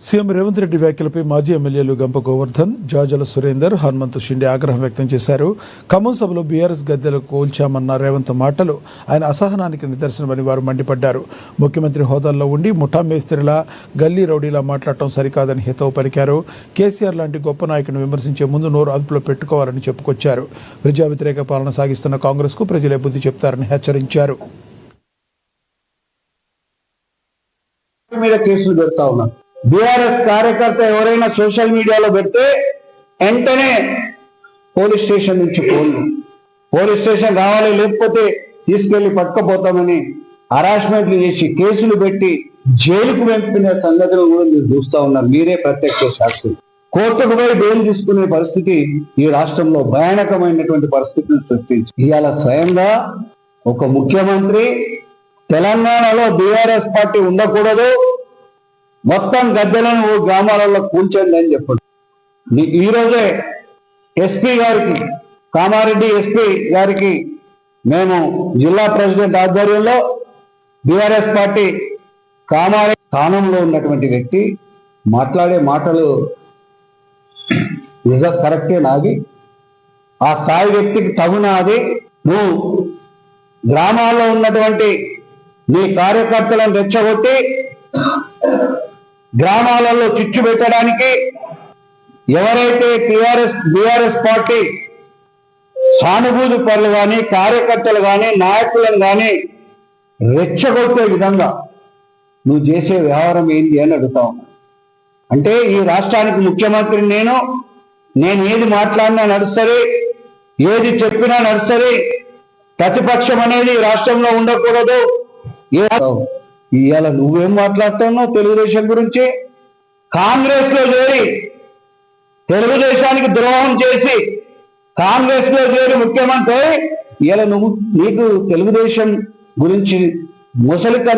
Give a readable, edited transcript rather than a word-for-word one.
CM Revanth Reddy వ్యాఖ్యలపై మాజీ ఎమ్మెల్యేలు గంప గోవర్ధన్, జాజల సురేందర్, హనుమంతు షిండే ఆగ్రహం వ్యక్తం చేశారు. ఖమ్మం సభలో బీఆర్ఎస్ గద్దెలకు కూల్చామన్న రేవంత్ మాటలు ఆయన అసహనానికి నిదర్శనమని వారు మండిపడ్డారు. ముఖ్యమంత్రి హోదాల్లో ఉండి ముఠా మేస్త్రిలా, గల్లీ రౌడీలా మాట్లాడటం సరికాదని హితవు పలికారు. కేసీఆర్ లాంటి గొప్ప నాయకుని విమర్శించే ముందు నోరు అదుపులో పెట్టుకోవాలని చెప్పుకొచ్చారు. ప్రజా వ్యతిరేక పాలన సాగిస్తున్న కాంగ్రెస్కు ప్రజలే బుద్ధి చెప్తారని హెచ్చరించారు. బీఆర్ఎస్ కార్యకర్త ఎవరైనా సోషల్ మీడియాలో పెడితే వెంటనే పోలీస్ స్టేషన్ నుంచి పోలీస్ స్టేషన్ రావాలి, లేకపోతే తీసుకెళ్లి పట్టుకపోతామని హరాస్మెంట్లు చేసి కేసులు పెట్టి జైలుకు పంపిన సంగతులు కూడా మీరు చూస్తా ఉన్నారు. మీరే ప్రత్యక్ష సాక్షులు. కోర్టుకు పోయి బెయిల్ తీసుకునే పరిస్థితి ఈ రాష్ట్రంలో భయానకమైనటువంటి పరిస్థితిని సృష్టించి ఇవాళ స్వయంగా ఒక ముఖ్యమంత్రి తెలంగాణలో బీఆర్ఎస్ పార్టీ ఉండకూడదు, మొత్తం గద్దెలను గ్రామాలలో కూల్చండి అని చెప్పండి. ఈ రోజే ఎస్పీ గారికి, కామారెడ్డి ఎస్పీ గారికి మేము జిల్లా ప్రెసిడెంట్ ఆధ్వర్యంలో బీఆర్ఎస్ పార్టీ కామారెడ్డి స్థానంలో ఉన్నటువంటి వ్యక్తి మాట్లాడే మాటలు నిజం కరెక్టే, నాది ఆ స్థాయి వ్యక్తికి తగునా అది. నువ్వు గ్రామాల్లో ఉన్నటువంటి నీ కార్యకర్తలను రెచ్చగొట్టి గ్రామాలలో చిచ్చు పెట్టడానికి ఎవరైతే బీఆర్ఎస్ పార్టీ సానుభూతి పరులు కానీ, కార్యకర్తలు కానీ, నాయకులను కానీ రెచ్చగొట్టే విధంగా నువ్వు చేసే వ్యవహారం ఏంటి అని అడుగుతా ఉన్నా. అంటే ఈ రాష్ట్రానికి ముఖ్యమంత్రి నేను ఏది మాట్లాడినా నడుస్తుంది, ఏది చెప్పినా నడుస్తుంది, ప్రతిపక్షం అనేది రాష్ట్రంలో ఉండకూడదు. ఇవాళ నువ్వేం మాట్లాడుతున్నావు తెలుగుదేశం గురించి? కాంగ్రెస్ లో చేరి తెలుగుదేశానికి ద్రోహం చేసి కాంగ్రెస్ లో చేరి ముఖ్యమంత్రి ఇవాళ నీకు తెలుగుదేశం గురించి ముసలి